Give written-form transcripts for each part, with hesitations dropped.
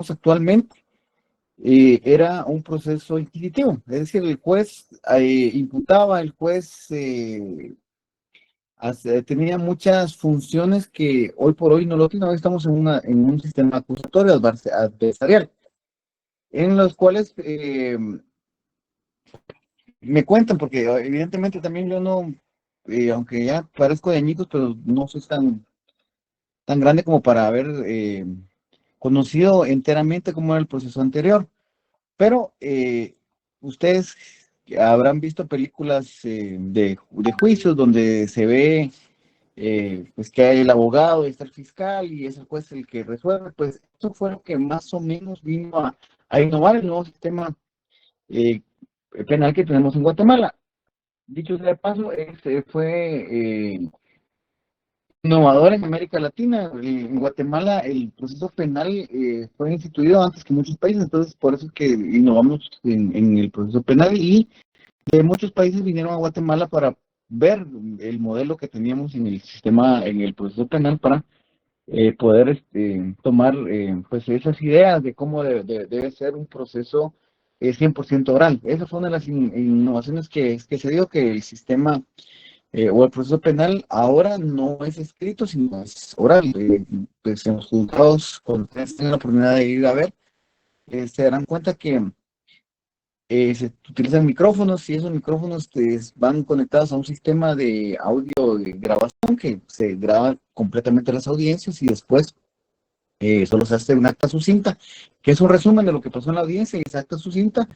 actualmente era un proceso inquisitivo, es decir, el juez imputaba, el juez tenía muchas funciones que hoy por hoy no lo tiene. Hoy estamos en un sistema acusatorio adversarial, en los cuales me cuentan, porque evidentemente también yo no, aunque ya parezco de añicos, pero no soy tan grande como para haber conocido enteramente cómo era el proceso anterior. Pero ustedes habrán visto películas de juicios donde se ve pues que hay el abogado, está el fiscal y es el juez el que resuelve. Pues eso fue lo que más o menos vino a innovar el nuevo sistema eh, penal que tenemos en Guatemala. Dicho sea de paso, fue innovador en América Latina. En Guatemala el proceso penal fue instituido antes que muchos países, entonces por eso es que innovamos en el proceso penal, y de muchos países vinieron a Guatemala para ver el modelo que teníamos en el sistema, en el proceso penal, para poder tomar pues esas ideas de cómo debe ser un proceso 100% oral. Esa fue una de las innovaciones que se dio, que el sistema o el proceso penal ahora no es escrito, sino es oral. Pues en los juzgados, cuando ustedes tengan la oportunidad de ir a ver, se darán cuenta que se utilizan micrófonos, y esos micrófonos van conectados a un sistema de audio de grabación que se graba completamente las audiencias, y después solo se hace una acta sucinta, que es un resumen de lo que pasó en la audiencia, y esa acta sucinta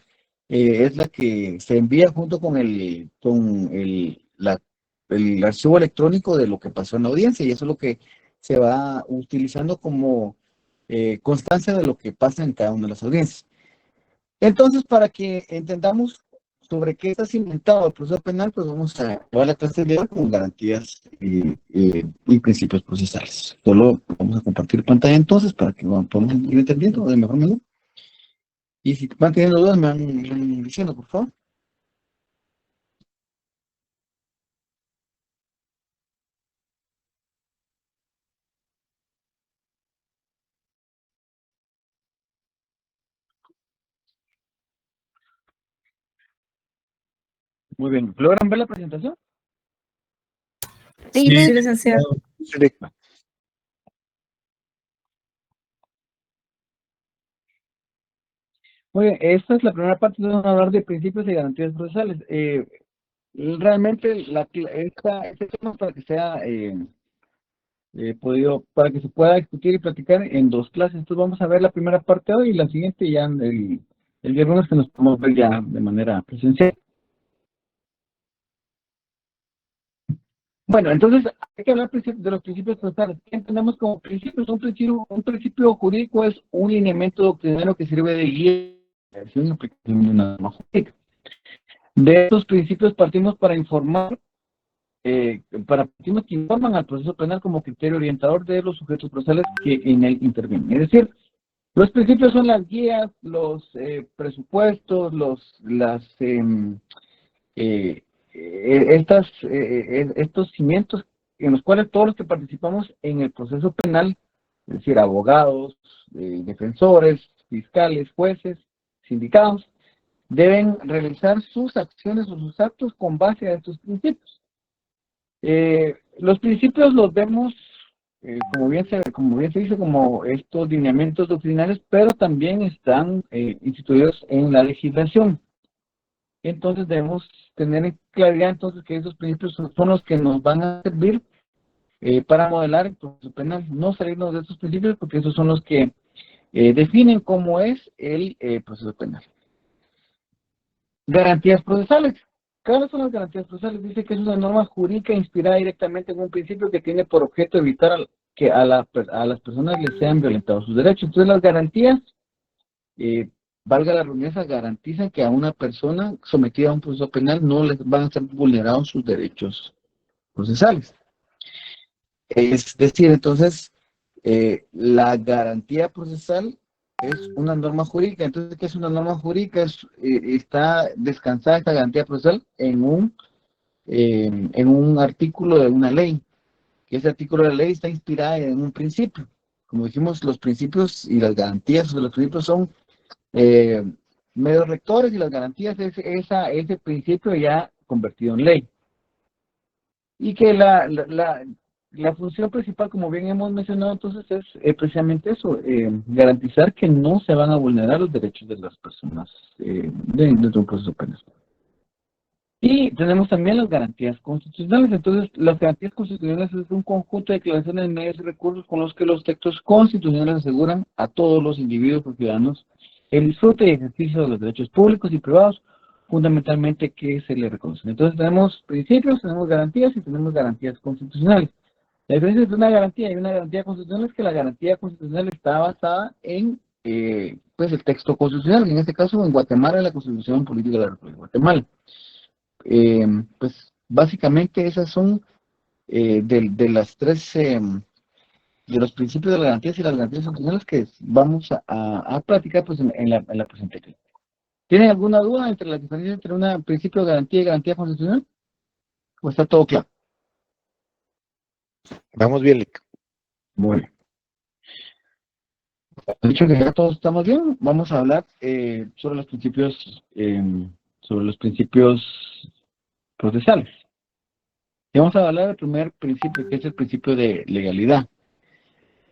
es la que se envía junto con el archivo electrónico de lo que pasó en la audiencia, y eso es lo que se va utilizando como constancia de lo que pasa en cada una de las audiencias. Entonces, para que entendamos sobre qué está cimentado el proceso penal, pues vamos a llevar la clase de hoy con garantías y principios procesales. Solo vamos a compartir pantalla entonces para que podamos ir entendiendo de mejor manera. Y si van teniendo dudas, me van diciendo, por favor. Muy bien. ¿Logran ver la presentación? Sí, Sí, sí, licenciado. Perfecto. Muy bien, esta es la primera parte, vamos a hablar de principios y garantías procesales. Realmente este tema, para que sea para que se pueda discutir y platicar en dos clases. Entonces vamos a ver la primera parte hoy, y la siguiente ya el viernes, que nos podemos ver ya de manera presencial. Bueno, entonces hay que hablar de los principios procesales. ¿Qué entendemos como principios? Un principio jurídico es un lineamiento doctrinario que sirve de guía a la creación y aplicación de una norma jurídica. De estos principios partimos para informar, partimos que informan al proceso penal como criterio orientador de los sujetos procesales que en él intervienen. Es decir, los principios son las guías, los presupuestos, estos cimientos en los cuales todos los que participamos en el proceso penal, es decir, abogados, defensores, fiscales, jueces, sindicados, deben realizar sus acciones o sus actos con base a estos principios. Los principios los vemos, como bien se dice, como estos lineamientos doctrinales, pero también están instituidos en la legislación. Entonces debemos tener en claridad entonces que esos principios son los que nos van a servir para modelar el proceso penal. No salirnos de esos principios, porque esos son los que definen cómo es el proceso penal. Garantías procesales. ¿Cuáles son las garantías procesales? Dice que es una norma jurídica inspirada directamente en un principio que tiene por objeto evitar que a las personas les sean violentados sus derechos. Entonces las garantías, valga la redundancia, garantizan que a una persona sometida a un proceso penal no les van a ser vulnerados sus derechos procesales. Es decir, entonces, la garantía procesal es una norma jurídica. Entonces, ¿qué es una norma jurídica? Está descansada esta garantía procesal en un artículo de una ley, que ese artículo de la ley está inspirada en un principio, como dijimos, los principios y las garantías, los principios son eh, medios rectores y las garantías es ese principio ya convertido en ley. Y que la función principal, como bien hemos mencionado entonces, es precisamente eso, garantizar que no se van a vulnerar los derechos de las personas dentro de un proceso penal. Y tenemos también las garantías constitucionales. Entonces, las garantías constitucionales es un conjunto de declaraciones, medios y recursos con los que los textos constitucionales aseguran a todos los individuos o ciudadanos el disfrute y ejercicio de los derechos públicos y privados, fundamentalmente que se les reconocen. Entonces, tenemos principios, tenemos garantías y tenemos garantías constitucionales. La diferencia entre una garantía y una garantía constitucional es que la garantía constitucional está basada en pues el texto constitucional, en este caso en Guatemala, la Constitución Política de la República de Guatemala. Pues básicamente esas son de las tres, de los principios de las garantías y las garantías constitucionales que vamos a platicar pues, en la presente clase. ¿Tienen alguna duda entre la diferencia entre un principio de garantía y garantía constitucional? ¿O está todo claro? Vamos bien, Lick. Muy bien. Dicho que ya todos estamos bien, vamos a hablar sobre los principios procesales. Y vamos a hablar del primer principio, que es el principio de legalidad.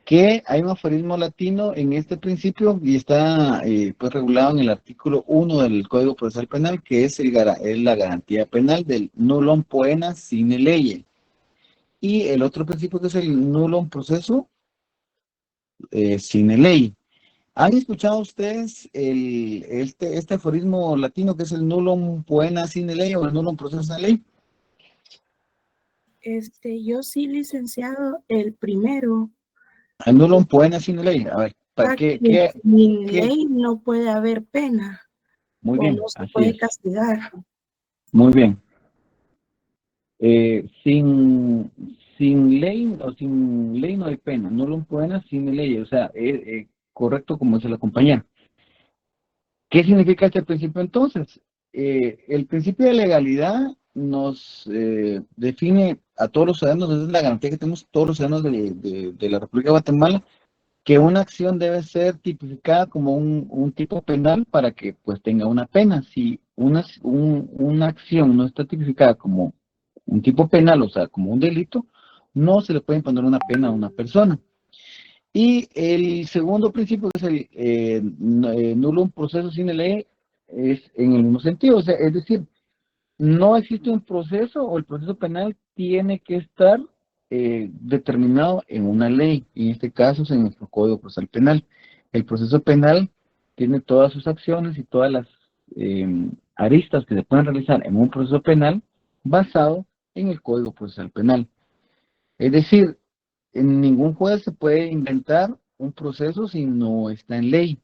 Que hay un aforismo latino en este principio y está pues regulado en el artículo 1 del Código Procesal Penal, que es la garantía penal del nullum poena sine lege. Y el otro principio que es el nullum proceso sine ley. ¿Han escuchado ustedes este aforismo latino que es el nullum poena sine lege o el nullum proceso sine ley? Yo sí, licenciado, el primero. El nullum poena sine lege. A ver, ¿para qué? Sin ley no puede haber pena. Muy o bien, no se así puede es. castigar. Muy bien. Sin ley no hay pena, no lo pueden sin ley, o sea, correcto como dice la compañera. ¿Qué significa este principio entonces? El principio de legalidad nos define a todos los ciudadanos, esa es la garantía que tenemos todos los ciudadanos de la República de Guatemala, que una acción debe ser tipificada como un tipo penal para que pues tenga una pena. Si una acción no está tipificada como un tipo penal, o sea, como un delito, no se le puede imponer una pena a una persona. Y el segundo principio, que es el nullum proceso sine lege, es en el mismo sentido, o sea, es decir, no existe un proceso o el proceso penal tiene que estar determinado en una ley, y en este caso es en nuestro Código Procesal Penal. El proceso penal tiene todas sus acciones y todas las aristas que se pueden realizar en un proceso penal basado en el Código Procesal Penal. Es decir, en ningún juez se puede inventar un proceso si no está en ley.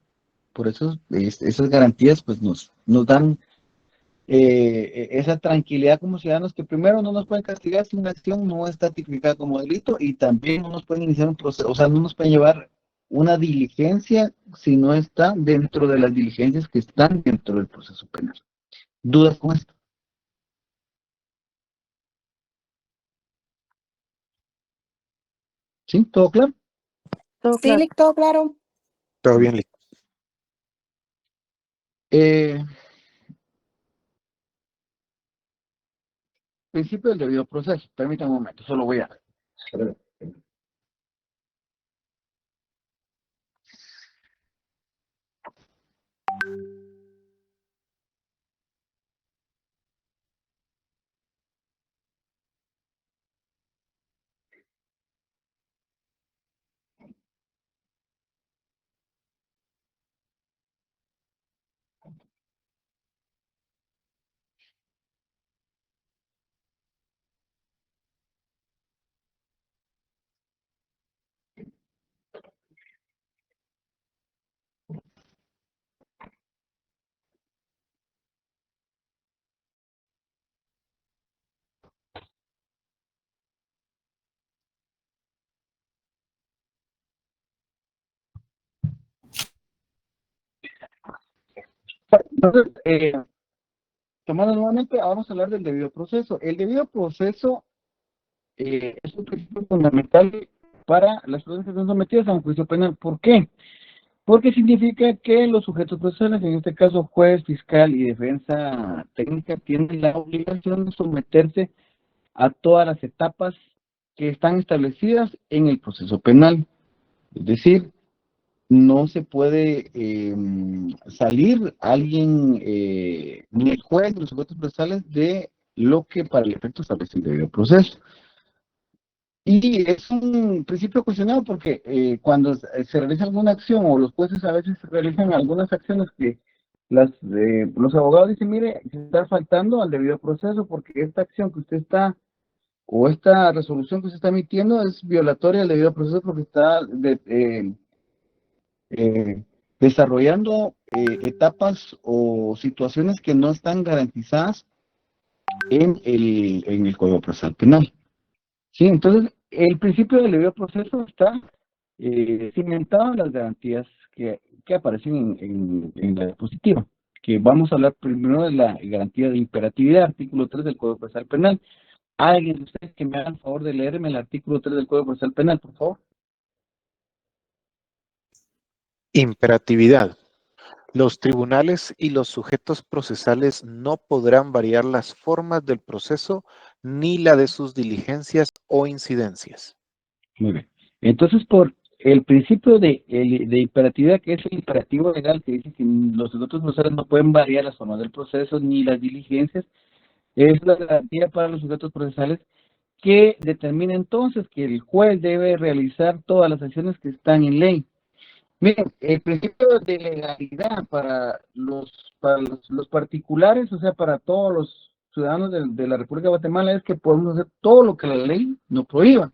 Por eso esas garantías pues nos dan esa tranquilidad como ciudadanos que primero no nos pueden castigar si una acción no está tipificada como delito y también no nos pueden iniciar un proceso, o sea, no nos pueden llevar una diligencia si no está dentro de las diligencias que están dentro del proceso penal. ¿Dudas con esto? ¿Sí? ¿Todo claro? Todo Sí, claro. Lick, todo claro. Todo bien, Lick. Principio del debido proceso. Permítame un momento, solo voy a... Entonces, tomando nuevamente, vamos a hablar del debido proceso. El debido proceso es un principio fundamental para las personas que son sometidas a un juicio penal. ¿Por qué? Porque significa que los sujetos procesales, en este caso juez, fiscal y defensa técnica, tienen la obligación de someterse a todas las etapas que están establecidas en el proceso penal. Es decir, no se puede salir alguien, ni el juez, ni los sujetos procesales, de lo que para el efecto establece el debido proceso. Y es un principio cuestionado porque cuando se realiza alguna acción, o los jueces a veces realizan algunas acciones que los abogados dicen, mire, se está faltando al debido proceso porque esta acción que usted está, o esta resolución que usted está emitiendo es violatoria del debido proceso porque está desarrollando etapas o situaciones que no están garantizadas en el Código Procesal Penal. Sí, entonces el principio del debido proceso está cimentado en las garantías que aparecen en la diapositiva, que vamos a hablar primero de la garantía de imperatividad, artículo 3 del Código Procesal Penal. ¿Alguien de ustedes que me haga el favor de leerme el artículo 3 del Código Procesal Penal, por favor? Imperatividad. Los tribunales y los sujetos procesales no podrán variar las formas del proceso ni la de sus diligencias o incidencias. Muy bien. Entonces, por el principio de imperatividad, que es el imperativo legal, que dice que los sujetos procesales no pueden variar las formas del proceso ni las diligencias, es la garantía para los sujetos procesales que determina entonces que el juez debe realizar todas las acciones que están en ley. Miren, el principio de legalidad para los particulares, o sea, para todos los ciudadanos de la República de Guatemala, es que podemos hacer todo lo que la ley nos prohíba.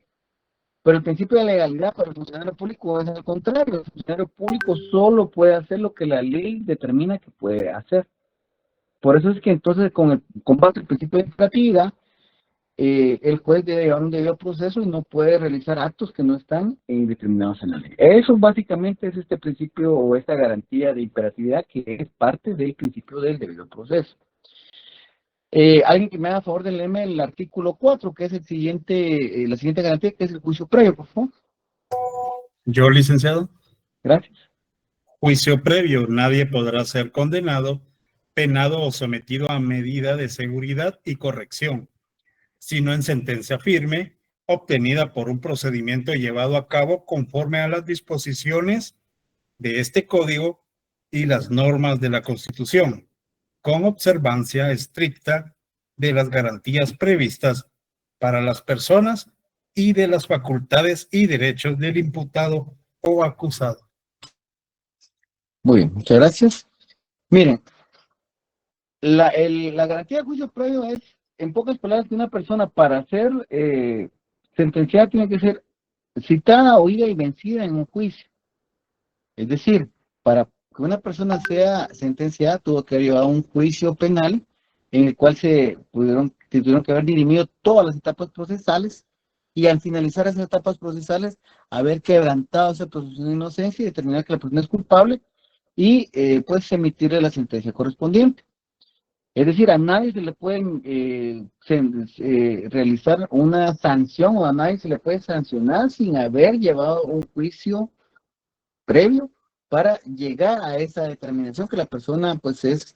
Pero el principio de legalidad para el funcionario público es al contrario. El funcionario público solo puede hacer lo que la ley determina que puede hacer. Por eso es que entonces, con base al principio de imperatividad, el juez debe llevar un debido proceso y no puede realizar actos que no están determinados en la ley. Eso básicamente es este principio o esta garantía de imperatividad que es parte del principio del debido proceso. Alguien que me haga favor de leerme el artículo 4, que es la siguiente garantía, que es el juicio previo, por favor. Yo, licenciado. Gracias. Juicio previo. Nadie podrá ser condenado, penado o sometido a medida de seguridad y corrección, sino en sentencia firme, obtenida por un procedimiento llevado a cabo conforme a las disposiciones de este código y las normas de la Constitución, con observancia estricta de las garantías previstas para las personas y de las facultades y derechos del imputado o acusado. Muy bien, muchas gracias. Miren, la garantía de juicio previo es, en pocas palabras, que una persona para ser sentenciada tiene que ser citada, oída y vencida en un juicio. Es decir, para que una persona sea sentenciada, tuvo que haber llevado un juicio penal en el cual se tuvieron que haber dirimido todas las etapas procesales y al finalizar esas etapas procesales, haber quebrantado esa presunción de inocencia y determinar que la persona es culpable y pues emitirle la sentencia correspondiente. Es decir, a nadie se le puede realizar una sanción o a nadie se le puede sancionar sin haber llevado un juicio previo para llegar a esa determinación que la persona pues es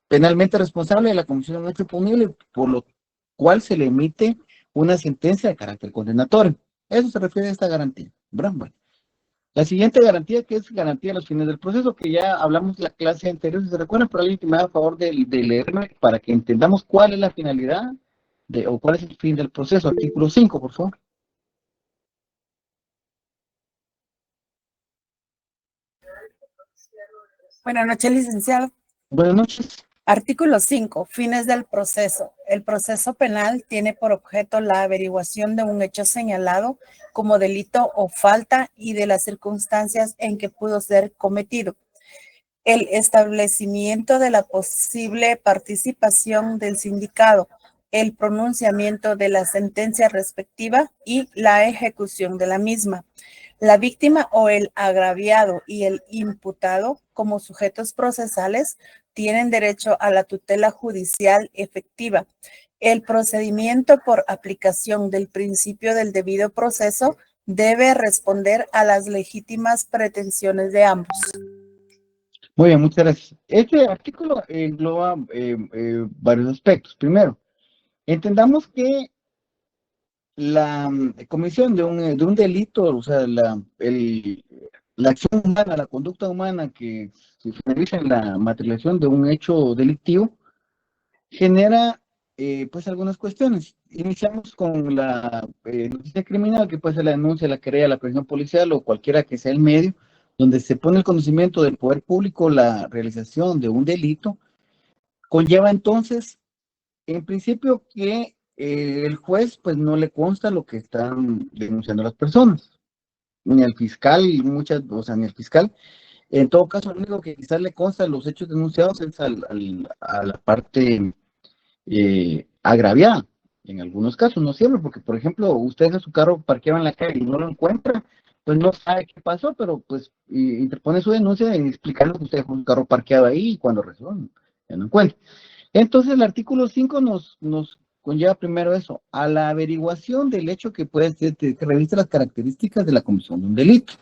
penalmente responsable de la comisión de un hecho punible, por lo cual se le emite una sentencia de carácter condenatorio. Eso se refiere a esta garantía. Bueno, la siguiente garantía, que es garantía de los fines del proceso, que ya hablamos de la clase anterior, si se recuerdan, pero alguien que me haga favor de leerme para que entendamos cuál es la finalidad o cuál es el fin del proceso. Artículo 5, por favor. Buenas noches, licenciado. Buenas noches. Artículo 5. Fines del proceso. El proceso penal tiene por objeto la averiguación de un hecho señalado como delito o falta y de las circunstancias en que pudo ser cometido. El establecimiento de la posible participación del sindicado, el pronunciamiento de la sentencia respectiva y la ejecución de la misma. La víctima o el agraviado y el imputado, como sujetos procesales, tienen derecho a la tutela judicial efectiva El procedimiento por aplicación del principio del debido proceso debe responder a las legítimas pretensiones de ambos. Muy bien, muchas gracias. Este artículo engloba varios aspectos. Primero, entendamos que la comisión de un delito, o sea, la acción humana, la conducta humana que se finaliza en la materialización de un hecho delictivo, genera pues algunas cuestiones. Iniciamos con la noticia criminal, que puede ser la denuncia, la querella, la presión policial o cualquiera que sea el medio, donde se pone el conocimiento del poder público la realización de un delito, conlleva entonces, en principio, que el juez pues no le consta lo que están denunciando las personas, ni al fiscal, o sea, ni al fiscal. En todo caso, lo único que quizás le consta los hechos denunciados es a la parte agraviada, en algunos casos, no siempre, porque por ejemplo, usted deja su carro parqueado en la calle y no lo encuentra, pues no sabe qué pasó, pero pues interpone su denuncia y explicando que usted dejó su carro parqueado ahí y cuando resuelve, ya no encuentra. Entonces el artículo 5 nos conlleva primero eso, a la averiguación del hecho que puede ser, que reviste las características de la comisión de un delito.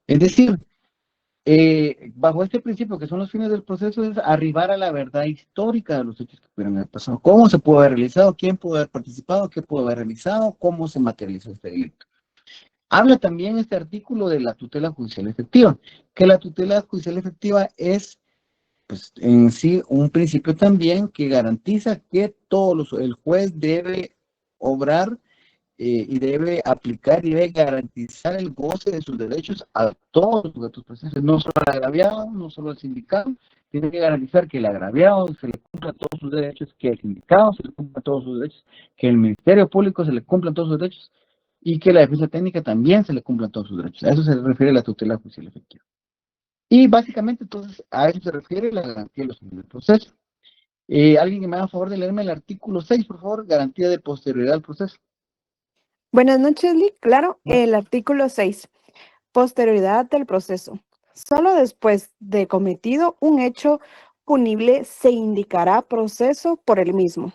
Es decir, bajo este principio, que son los fines del proceso, es arribar a la verdad histórica de los hechos que pudieron haber pasado. ¿Cómo se pudo haber realizado? ¿Quién pudo haber participado? ¿Qué pudo haber realizado? ¿Cómo se materializó este delito? Habla también este artículo de la tutela judicial efectiva, que la tutela judicial efectiva es, pues, en sí un principio también que garantiza que el juez debe obrar y debe aplicar y debe garantizar el goce de sus derechos a todos los sujetos presentes, no solo al agraviado, no solo al sindicado, tiene que garantizar que el agraviado se le cumpla todos sus derechos, que el sindicado se le cumpla todos sus derechos, que el Ministerio Público se le cumplan todos sus derechos y que la defensa técnica también se le cumplan todos sus derechos. A eso se refiere la tutela judicial efectiva. Y básicamente, entonces, a eso se refiere la garantía de los fines del proceso. Alguien que me haga favor de leerme el artículo 6, por favor, garantía de posterioridad al proceso. Buenas noches, Lee. Claro, Bueno. el artículo 6, posterioridad del proceso. Solo después de cometido un hecho punible se indicará proceso por el mismo.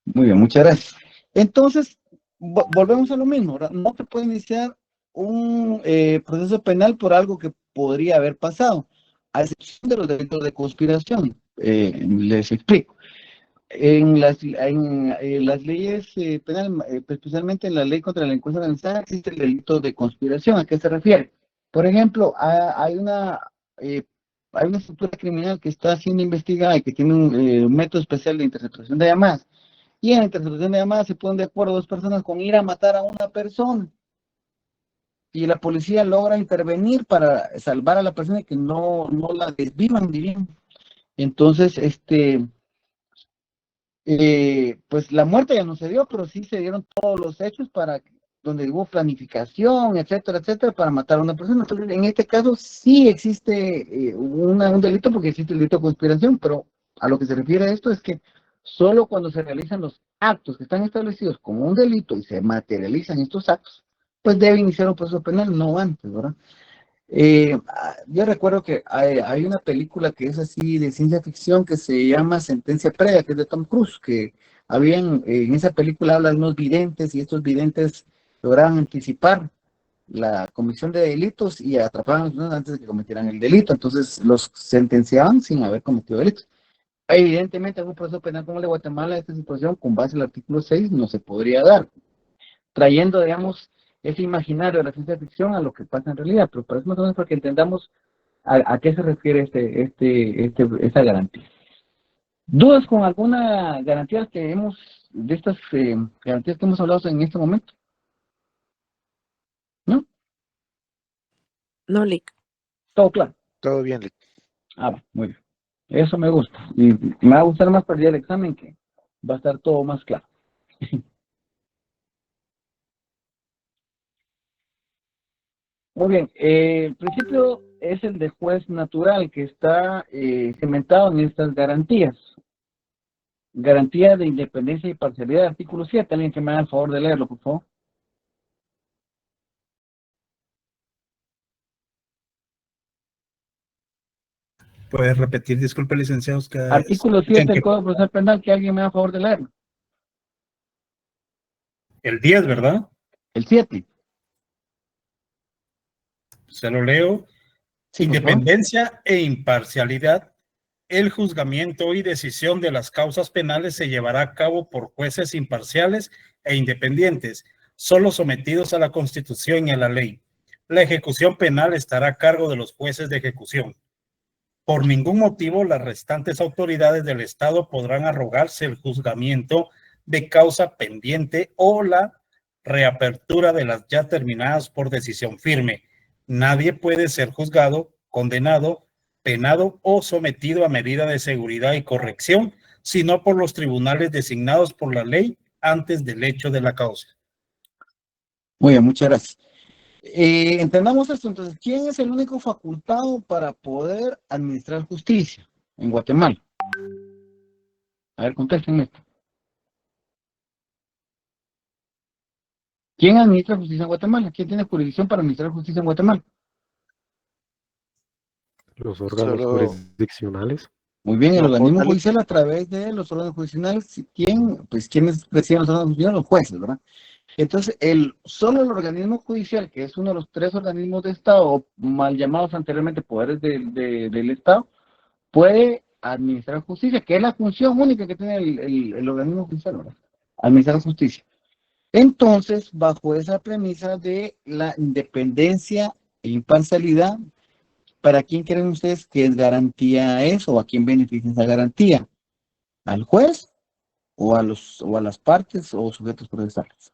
Muy bien, muchas gracias. Entonces, volvemos a lo mismo, ¿verdad? No se puede iniciar un proceso penal por algo que podría haber pasado, a excepción de los delitos de conspiración. Les explico. En las leyes penales, especialmente en la ley contra la delincuencia organizada, existe el delito de conspiración. ¿A qué se refiere? Por ejemplo, hay una estructura criminal que está siendo investigada y que tiene un método especial de interceptación de llamadas. Y en la interceptación de llamadas se ponen de acuerdo dos personas con ir a matar a una persona. Y la policía logra intervenir para salvar a la persona y que no la desvivan, dirían. Entonces, pues la muerte ya no se dio, pero sí se dieron todos los hechos donde hubo planificación, etcétera, etcétera, para matar a una persona. Entonces, en este caso sí existe un delito, porque existe el delito de conspiración, pero a lo que se refiere a esto es que solo cuando se realizan los actos que están establecidos como un delito y se materializan estos actos, pues debe iniciar un proceso penal, no antes, ¿verdad? Yo recuerdo que hay una película que es así de ciencia ficción que se llama Sentencia Previa, que es de Tom Cruise, que en esa película hablan unos videntes y estos videntes lograban anticipar la comisión de delitos y atrapaban a los personas antes de que cometieran el delito, entonces los sentenciaban sin haber cometido delitos. Evidentemente, algún proceso penal como el de Guatemala, esta situación, con base en el artículo 6, no se podría dar, trayendo, digamos, ese imaginario de la ciencia ficción a lo que pasa en realidad, pero para eso más o menos para que entendamos a qué se refiere esta garantía. ¿Dudas con alguna garantía de estas garantías que hemos hablado en este momento? ¿No? No, Lee. Todo claro. Todo bien, Lee. Muy bien. Eso me gusta. Y me va a gustar más para el día del examen, que va a estar todo más claro. Muy bien, el principio es el de juez natural, que está cimentado en estas garantías. Garantía de independencia y parcialidad, artículo 7. Alguien que me haga el favor de leerlo, por favor. ¿Puede repetir? Disculpe, licenciado. Artículo 7 del Código Procesal Penal, que alguien me da a favor de leerlo. El 10, ¿verdad? El 7. Se lo leo. Sí, por favor. Independencia e imparcialidad. El juzgamiento y decisión de las causas penales se llevará a cabo por jueces imparciales e independientes, solo sometidos a la Constitución y a la ley. La ejecución penal estará a cargo de los jueces de ejecución. Por ningún motivo, las restantes autoridades del Estado podrán arrogarse el juzgamiento de causa pendiente o la reapertura de las ya terminadas por decisión firme. Nadie puede ser juzgado, condenado, penado o sometido a medida de seguridad y corrección, sino por los tribunales designados por la ley antes del hecho de la causa. Muy bien, muchas gracias. Entendamos esto, entonces, ¿quién es el único facultado para poder administrar justicia en Guatemala? A ver, contéstenme esto. ¿Quién administra justicia en Guatemala? ¿Quién tiene jurisdicción para administrar justicia en Guatemala? Los órganos jurisdiccionales. Muy bien, el No, organismo González. judicial a través de los órganos jurisdiccionales, ¿quiénes presiden los órganos judiciales? Los jueces, ¿verdad? Entonces, solo el organismo judicial, que es uno de los 3 organismos de Estado, o mal llamados anteriormente poderes del Estado, puede administrar justicia, que es la función única que tiene el organismo judicial, ¿verdad? Administrar justicia. Entonces, bajo esa premisa de la independencia e imparcialidad, ¿para quién creen ustedes que es garantía eso? ¿O a quién beneficia esa garantía? ¿Al juez o a las partes o sujetos procesales?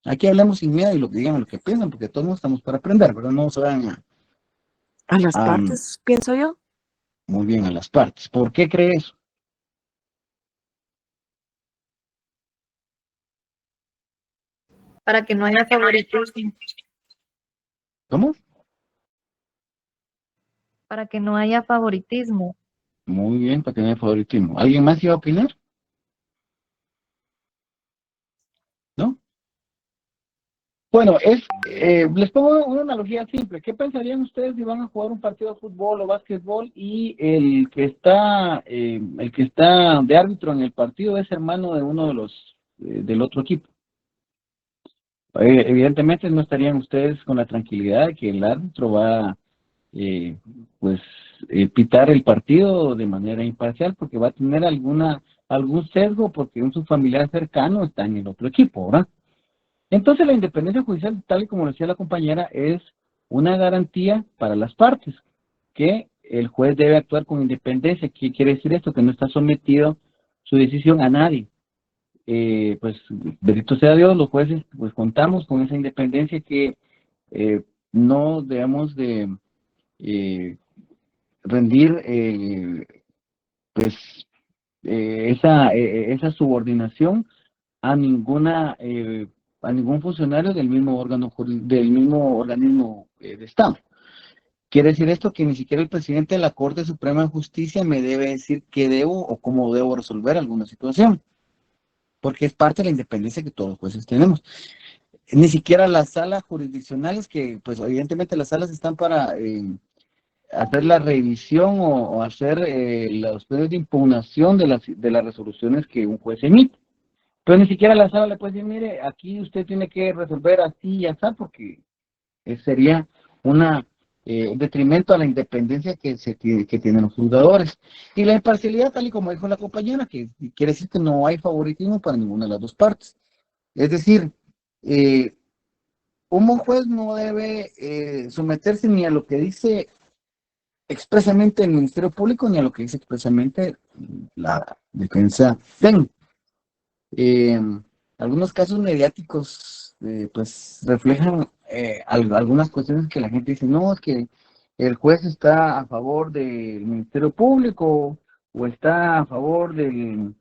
Aquí hablamos sin miedo y lo que digan, lo que piensan, porque todos estamos para aprender, pero no se van A las partes, pienso yo. muy bien a las partes. ¿Por qué cree eso? Para que no haya favoritismo. ¿Cómo? Para que no haya favoritismo. Muy bien, para que no haya favoritismo. ¿Alguien más iba a opinar? ¿No? Bueno, les pongo una analogía simple. ¿Qué pensarían ustedes si van a jugar un partido de fútbol o básquetbol y el que está de árbitro en el partido es hermano de uno de los del otro equipo? Evidentemente no estarían ustedes con la tranquilidad de que el árbitro va a pitar el partido de manera imparcial porque va a tener algún sesgo porque su familiar cercano está en el otro equipo, ¿verdad? Entonces la independencia judicial, tal y como decía la compañera, es una garantía para las partes, que el juez debe actuar con independencia. ¿Qué quiere decir esto? Que no está sometido su decisión a nadie. Bendito sea Dios, los jueces pues contamos con esa independencia que no debemos de rendir esa subordinación a ningún funcionario del mismo organismo de Estado. Quiere decir esto que ni siquiera el presidente de la Corte Suprema de Justicia me debe decir qué debo o cómo debo resolver alguna situación, porque es parte de la independencia que todos los jueces tenemos. Ni siquiera las salas jurisdiccionales, que pues evidentemente las salas están para hacer la revisión o hacer los medios de impugnación de las resoluciones que un juez emite. Pero ni siquiera la sala le puede decir, mire, aquí usted tiene que resolver así y así, porque sería un detrimento a la independencia que tienen los juzgadores. Y la imparcialidad, tal y como dijo la compañera, que quiere decir que no hay favoritismo para ninguna de las dos partes. Es decir, un buen juez no debe someterse ni a lo que dice expresamente el Ministerio Público ni a lo que dice expresamente la defensa técnica. Algunos casos mediáticos pues reflejan algunas cuestiones que la gente dice, no, es que el juez está a favor del Ministerio Público o está a favor de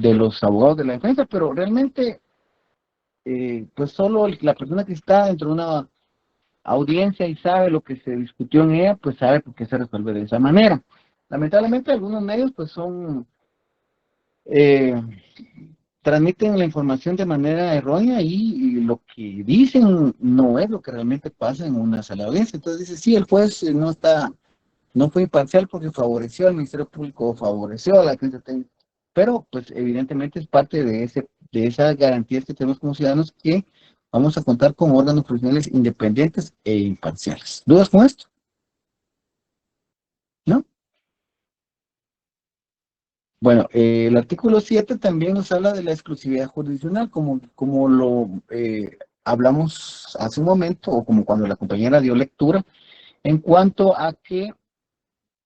los abogados de la defensa, pero realmente pues solo la persona que está dentro de una audiencia y sabe lo que se discutió en ella, pues sabe por qué se resuelve de esa manera. Lamentablemente algunos medios pues son transmiten la información de manera errónea y lo que dicen no es lo que realmente pasa en una sala de audiencia. Entonces dice, sí, el juez no fue imparcial porque favoreció al Ministerio Público o favoreció a la agencia técnica, pero pues evidentemente es parte de esas garantías que tenemos como ciudadanos que vamos a contar con órganos profesionales independientes e imparciales. ¿Dudas con esto? ¿No? Bueno, el artículo 7 también nos habla de la exclusividad jurisdiccional, como lo hablamos hace un momento, o como cuando la compañera dio lectura, en cuanto a que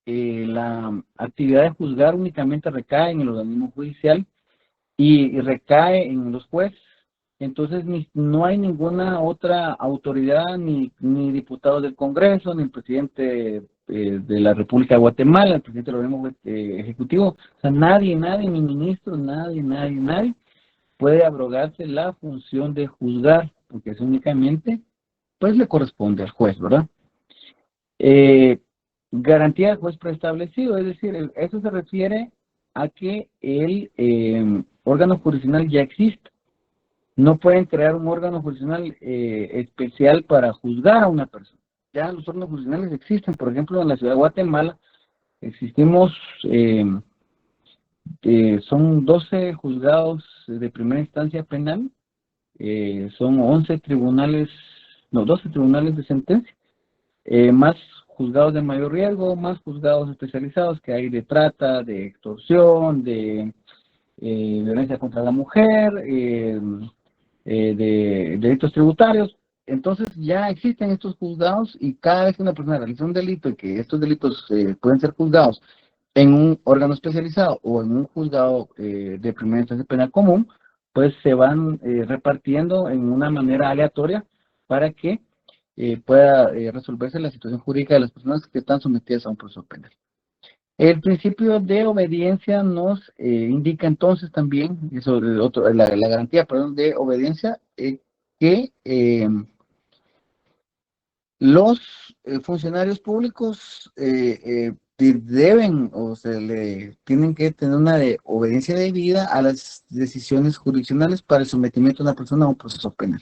la actividad de juzgar únicamente recae en el organismo judicial y recae en los jueces. Entonces no hay ninguna otra autoridad, ni diputados del Congreso, ni el presidente de la República de Guatemala, el presidente del organismo ejecutivo, o sea, nadie, ni ministro, nadie puede abrogarse la función de juzgar, porque es únicamente, pues le corresponde al juez, ¿verdad? Garantía del juez preestablecido, es decir, eso se refiere a que el órgano jurisdiccional ya existe. No pueden crear un órgano jurisdiccional especial para juzgar a una persona. Ya los órganos jurisdiccionales existen. Por ejemplo, en la ciudad de Guatemala existimos, son 12 juzgados de primera instancia penal, son 12 tribunales de sentencia, más juzgados de mayor riesgo, más juzgados especializados que hay de trata, de extorsión, de violencia contra la mujer, de delitos tributarios. Entonces ya existen estos juzgados y cada vez que una persona realiza un delito y que estos delitos pueden ser juzgados en un órgano especializado o en un juzgado de primera instancia penal común, pues se van repartiendo en una manera aleatoria para que pueda resolverse la situación jurídica de las personas que están sometidas a un proceso penal. El principio de obediencia nos indica entonces también, eso, la garantía, perdón, de obediencia, que los funcionarios públicos deben o tienen que tener una obediencia debida a las decisiones jurisdiccionales para el sometimiento de una persona a un proceso penal.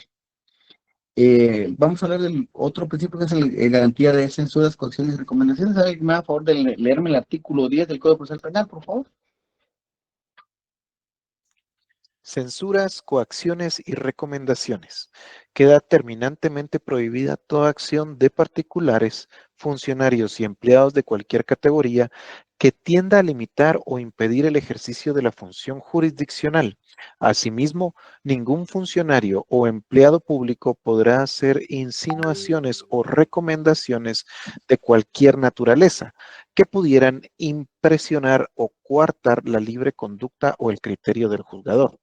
Vamos a hablar del otro principio que es la garantía de censuras, coacciones y recomendaciones. ¿Alguien me da favor de leerme el artículo 10 del Código Procesal Penal, por favor? Censuras, coacciones y recomendaciones. Queda terminantemente prohibida toda acción de particulares, funcionarios y empleados de cualquier categoría que tienda a limitar o impedir el ejercicio de la función jurisdiccional. Asimismo, ningún funcionario o empleado público podrá hacer insinuaciones o recomendaciones de cualquier naturaleza que pudieran impresionar o coartar la libre conducta o el criterio del juzgador.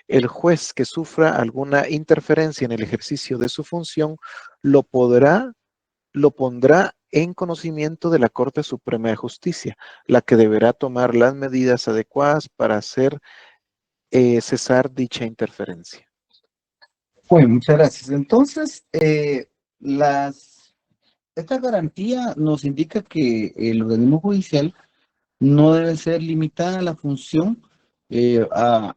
El juez que sufra alguna interferencia en el ejercicio de su función lo pondrá en conocimiento de la Corte Suprema de Justicia, la que deberá tomar las medidas adecuadas para hacer cesar dicha interferencia. Bueno, muchas gracias. Entonces, esta garantía nos indica que el organismo judicial no debe ser limitada a la función a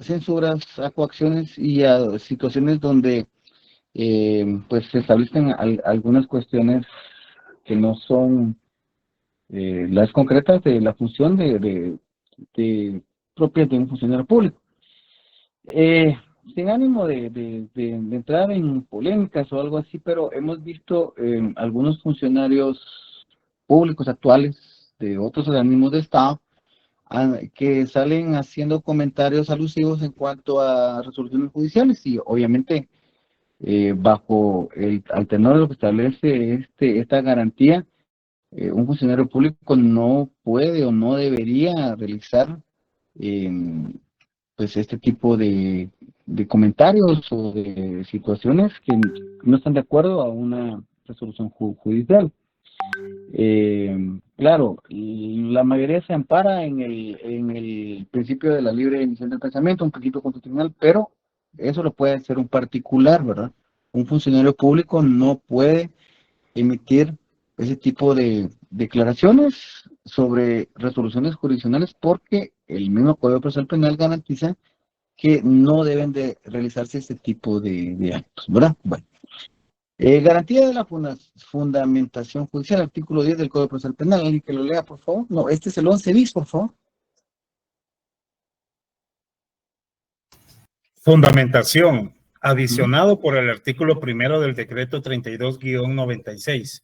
censuras, a coacciones y a situaciones donde pues se establecen algunas cuestiones que no son las concretas de la función propias de un funcionario público. Sin ánimo de entrar en polémicas o algo así, pero hemos visto algunos funcionarios públicos actuales de otros organismos de Estado que salen haciendo comentarios alusivos en cuanto a resoluciones judiciales y obviamente bajo al tenor de lo que establece esta garantía, un funcionario público no puede o no debería realizar pues este tipo de comentarios o de situaciones que no están de acuerdo a una resolución judicial. Claro, la mayoría se ampara en el principio de la libre emisión del pensamiento, un principio constitucional, pero eso lo puede hacer un particular, ¿verdad? Un funcionario público no puede emitir ese tipo de declaraciones sobre resoluciones jurisdiccionales porque el mismo Código Procesal Penal garantiza que no deben de realizarse este tipo de actos, ¿verdad? Bueno. Garantía de la fundamentación judicial, artículo 10 del Código Procesal Penal. ¿Alguien que lo lea, por favor? No, este es el 11 bis, por favor. Fundamentación, adicionado por el artículo 1 del decreto 32-96.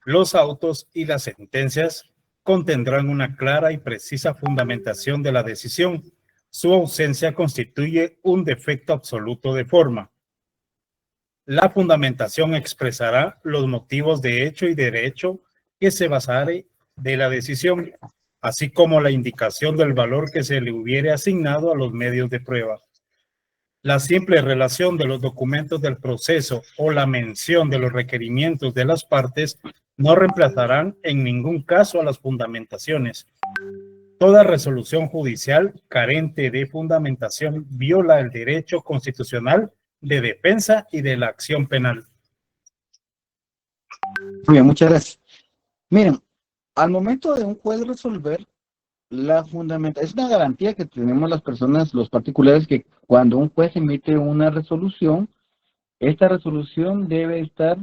Los autos y las sentencias contendrán una clara y precisa fundamentación de la decisión. Su ausencia constituye un defecto absoluto de forma. La fundamentación expresará los motivos de hecho y derecho que se basare de la decisión, así como la indicación del valor que se le hubiere asignado a los medios de prueba. La simple relación de los documentos del proceso o la mención de los requerimientos de las partes no reemplazarán en ningún caso a las fundamentaciones. Toda resolución judicial carente de fundamentación viola el derecho constitucional de defensa y de la acción penal. Muy bien, muchas gracias. Miren, al momento de un juez resolver, la fundamentación es una garantía que tenemos las personas, los particulares, que cuando un juez emite una resolución, esta resolución debe estar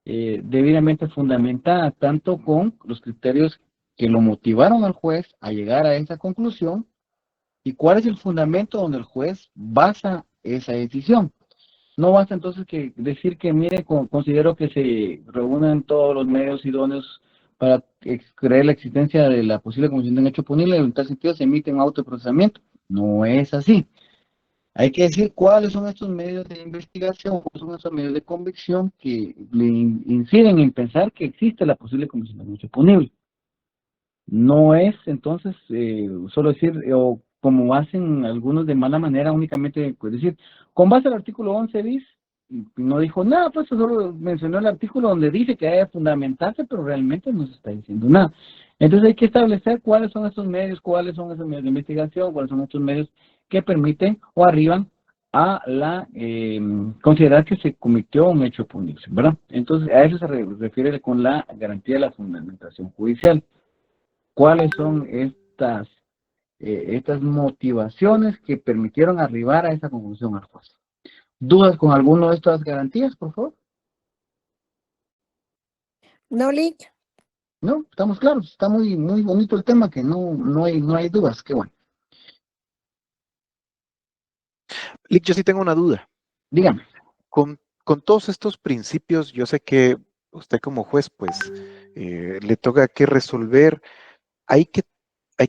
debidamente fundamentada, tanto con los criterios que lo motivaron al juez a llegar a esa conclusión y cuál es el fundamento donde el juez basa esa decisión. No basta entonces que decir que, mire, considero que se reúnen todos los medios idóneos para creer la existencia de la posible comisión de un hecho punible, y en tal sentido se emite un auto de procesamiento. No es así. Hay que decir cuáles son estos medios de investigación, cuáles son estos medios de convicción que le inciden en pensar que existe la posible comisión de un hecho punible. No es entonces solo decir, o como hacen algunos de mala manera, únicamente pues decir, con base al artículo 11 bis, no dijo nada, pues solo mencionó el artículo donde dice que hay que fundamentarse, pero realmente no se está diciendo nada. Entonces hay que establecer cuáles son esos medios de investigación, cuáles son estos medios que permiten o arriban a la considerar que se cometió un hecho punible, ¿verdad? Entonces a eso se refiere con la garantía de la fundamentación judicial. ¿Cuáles son estas motivaciones que permitieron arribar a esa conclusión al juez? ¿Dudas con alguna de estas garantías, por favor? No, Lick. No, estamos claros, está muy bonito el tema, que no hay dudas, qué bueno. Lick, yo sí tengo una duda. Dígame. Con todos estos principios, yo sé que usted como juez, pues, le toca que resolver. Hay que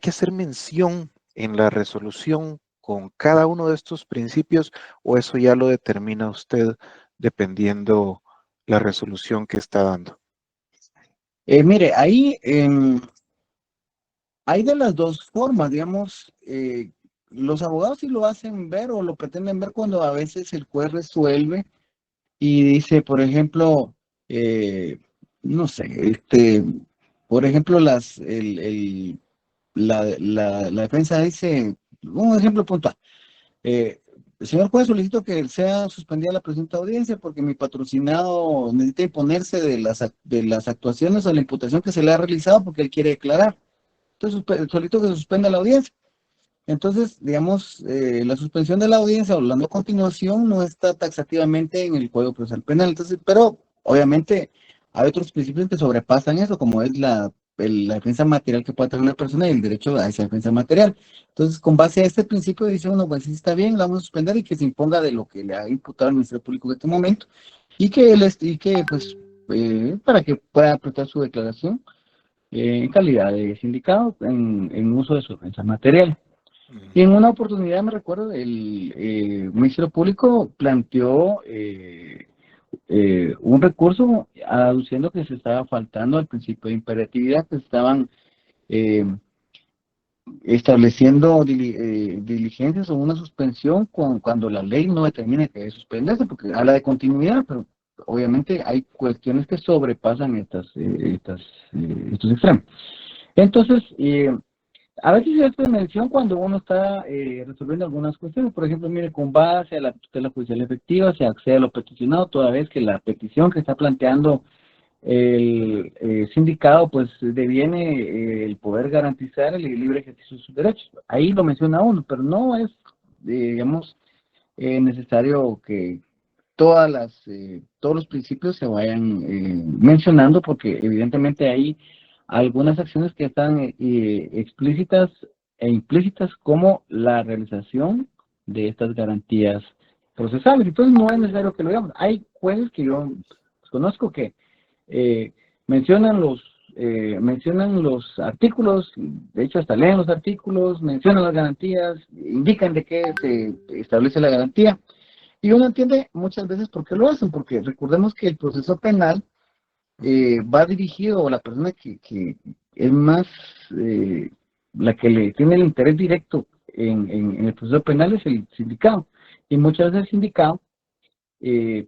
hacer mención en la resolución con cada uno de estos principios, o eso ya lo determina usted dependiendo la resolución que está dando. Mire, ahí hay de las dos formas, digamos, los abogados sí lo hacen ver o lo pretenden ver cuando a veces el juez resuelve y dice, por ejemplo, no sé, por ejemplo, la defensa dice, un ejemplo puntual, señor juez, solicito que sea suspendida la presente audiencia porque mi patrocinado necesita imponerse de las actuaciones o la imputación que se le ha realizado porque él quiere declarar. Entonces, solicito que se suspenda la audiencia. Entonces, digamos, la suspensión de la audiencia, hablando a continuación, no está taxativamente en el Código Procesal Penal. Entonces, pero obviamente hay otros principios que sobrepasan eso, como es la defensa material que puede tener una persona y el derecho a esa defensa material. Entonces, con base a este principio, dice uno, pues sí está bien, la vamos a suspender y que se imponga de lo que le ha imputado al Ministerio Público en este momento y que pues, para que pueda prestar su declaración en calidad de sindicado en uso de su defensa material. Y en una oportunidad, me recuerdo, el Ministerio Público planteó un recurso aduciendo que se estaba faltando al principio de imperatividad, que estaban estableciendo diligencias o una suspensión cuando la ley no determina que debe suspenderse, porque habla de continuidad, pero obviamente hay cuestiones que sobrepasan estos extremos. Entonces, a veces se hace mención cuando uno está resolviendo algunas cuestiones. Por ejemplo, mire, con base a la tutela judicial efectiva se accede a lo peticionado toda vez que la petición que está planteando el sindicado pues deviene el poder garantizar el libre ejercicio de sus derechos. Ahí lo menciona uno, pero no es digamos, necesario que todos los principios se vayan mencionando, porque evidentemente hay algunas acciones que están explícitas e implícitas, como la realización de estas garantías procesales. Entonces no es necesario que lo digamos. Hay jueces que yo conozco que mencionan los artículos, de hecho hasta leen los artículos, mencionan las garantías, indican de qué se establece la garantía, y uno entiende muchas veces por qué lo hacen, porque recordemos que el proceso penal va dirigido, o la persona que es más, la que le tiene el interés directo en el proceso penal es el sindicado, y muchas veces el sindicado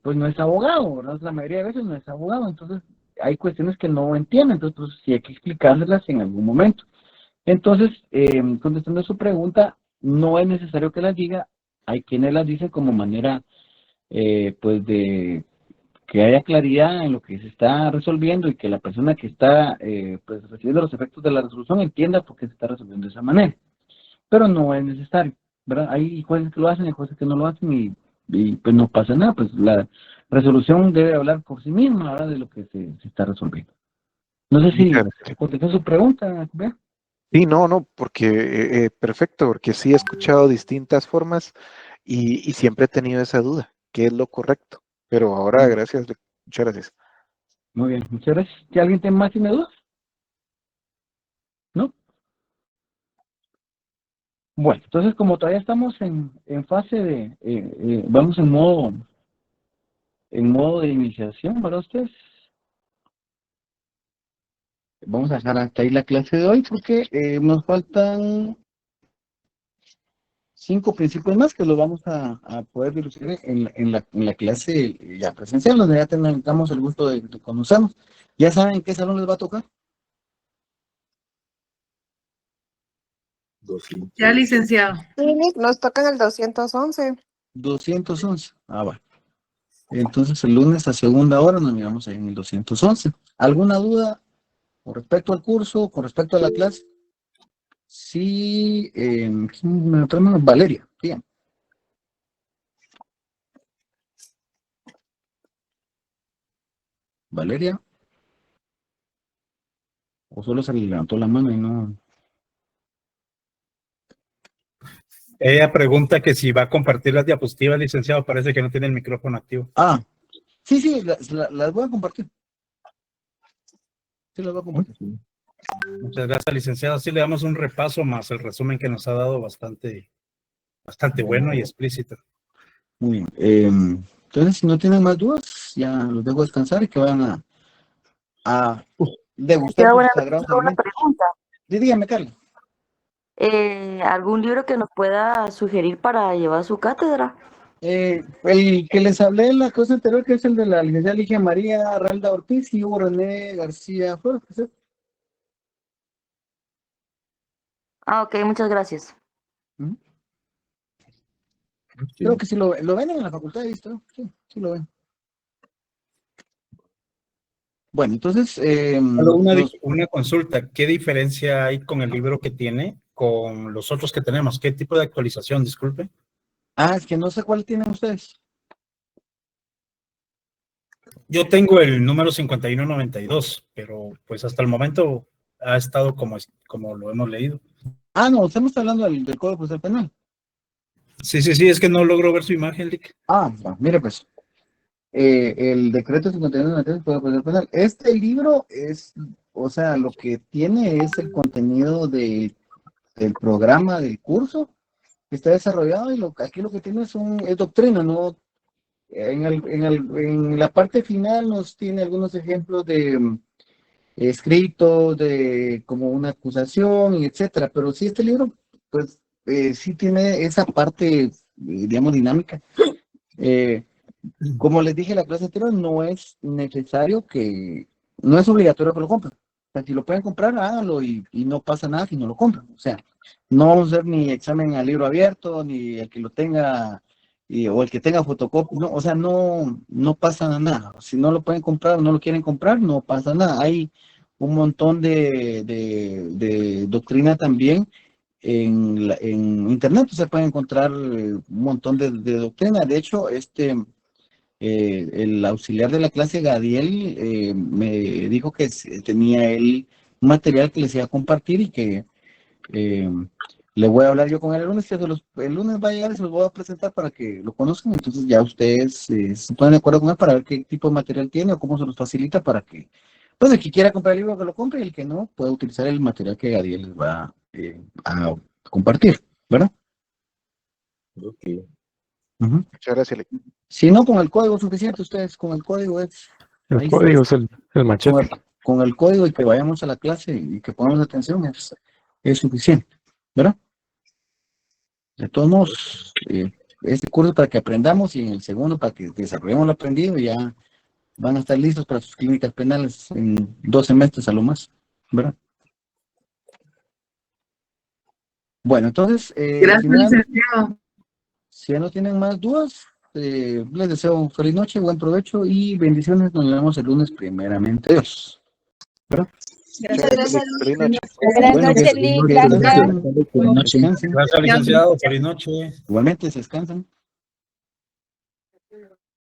pues no es abogado, ¿verdad? La mayoría de veces no es abogado, entonces hay cuestiones que no entienden, entonces pues, sí hay que explicárselas en algún momento. Entonces, contestando a su pregunta, no es necesario que las diga, hay quienes las dicen como manera, pues, de que haya claridad en lo que se está resolviendo y que la persona que está, pues, recibiendo los efectos de la resolución entienda por qué se está resolviendo de esa manera. Pero no es necesario, ¿verdad? Hay jueces que lo hacen, hay jueces que no lo hacen, y pues no pasa nada, pues la resolución debe hablar por sí misma, ¿verdad? De lo que se está resolviendo. No sé si Muchas gracias. contestó su pregunta, ¿ve? Sí, no, porque perfecto, porque sí he escuchado distintas formas y siempre he tenido esa duda, ¿qué es lo correcto? Pero ahora, gracias, muchas gracias. Muy bien, muchas gracias. ¿Si alguien tiene dudas? ¿No? Bueno, entonces como todavía estamos en fase de, vamos en modo de iniciación, ¿verdad ustedes? Vamos a dejar hasta ahí la clase de hoy, porque nos faltan 5 principios más que los vamos a poder ilustrar en la clase ya presencial, donde ya tengamos el gusto de conocernos. ¿Ya saben qué salón les va a tocar? Ya, licenciado. Sí, nos tocan el 211. 211. Ah, bueno. Entonces el lunes a segunda hora nos miramos ahí en el 211. ¿Alguna duda con respecto al curso, con respecto a la clase? Sí, ¿quién me otra mano? Valeria, bien. Valeria. ¿O solo se le levantó la mano y no? Ella pregunta que si va a compartir las diapositivas, licenciado. Parece que no tiene el micrófono activo. Ah, sí, las voy a compartir. Sí, las voy a compartir. Muchas gracias, licenciado. Sí, le damos un repaso más el resumen que nos ha dado bastante bueno y explícito. Muy bien. Entonces, si no tienen más dudas, ya los dejo descansar y que vayan a degustar sus sagrados Una alimentos. pregunta. Dígame, Carla. ¿Algún libro que nos pueda sugerir para llevar su cátedra? El que les hablé en la cosa anterior, que es el de la licenciada Ligia María Ralda Ortiz y Hugo René García Flores. ¿Sí? Ah, ok, muchas gracias. Creo que sí lo ven en la facultad, ¿visto? Sí lo ven. Bueno, entonces... una consulta. ¿Qué diferencia hay con el libro que tiene con los otros que tenemos? ¿Qué tipo de actualización? Disculpe. Ah, es que no sé cuál tienen ustedes. Yo tengo el número 5192, pero pues hasta el momento ha estado como lo hemos leído. Ah, no, estamos hablando del Código Procesal Penal. Sí, es que no logro ver su imagen, Lick. Ah, mire pues. El decreto 5193 del Código Procesal Penal. Este libro es, o sea, lo que tiene es el contenido del programa del curso que está desarrollado, y aquí lo que tiene es doctrina, ¿no? En la parte final nos tiene algunos ejemplos de escritos, de como una acusación, y etcétera, pero sí este libro, pues, sí tiene esa parte, digamos, dinámica. Como les dije en la clase anterior, no es obligatorio que lo compren. O sea, si lo pueden comprar, háganlo, y no pasa nada si no lo compran. O sea, no vamos a hacer ni examen a libro abierto, ni el que lo tenga, o el que tenga fotocopia. No, o sea, no pasa nada. Si no lo pueden comprar o no lo quieren comprar, no pasa nada. Hay un montón de doctrina también en internet se puede encontrar un montón de doctrina. De hecho, el auxiliar de la clase, Gadiel, me dijo que tenía él un material que les iba a compartir y que le voy a hablar yo con él el lunes, que el lunes va a llegar y se los voy a presentar para que lo conozcan. Entonces ya ustedes se ponen de acuerdo con él para ver qué tipo de material tiene o cómo se los facilita para que, pues, el que quiera comprar el libro que lo compre y el que no pueda utilizar el material que Gadiel les va a compartir, ¿verdad? Ok. Ujú. Muchas gracias, Lee. Si no, con el código es suficiente, ustedes con el código es... El ahí código es el con machete. con el código y que vayamos a la clase y que pongamos atención es suficiente, ¿verdad? De todos modos, este curso para que aprendamos y en el segundo para que desarrollemos lo aprendido y ya van a estar listos para sus clínicas penales en 2 semestres a lo más, ¿verdad? Bueno, entonces, si ya no tienen más dudas, les deseo feliz noche, buen provecho y bendiciones. Nos vemos el lunes primeramente. Dios. ¿Verdad? Gracias. Feliz noche. Buenas Bueno, noches, que Lee. descansen. Gracias. Descansen. Gracias, licenciado. Feliz noche. Igualmente, se descansan.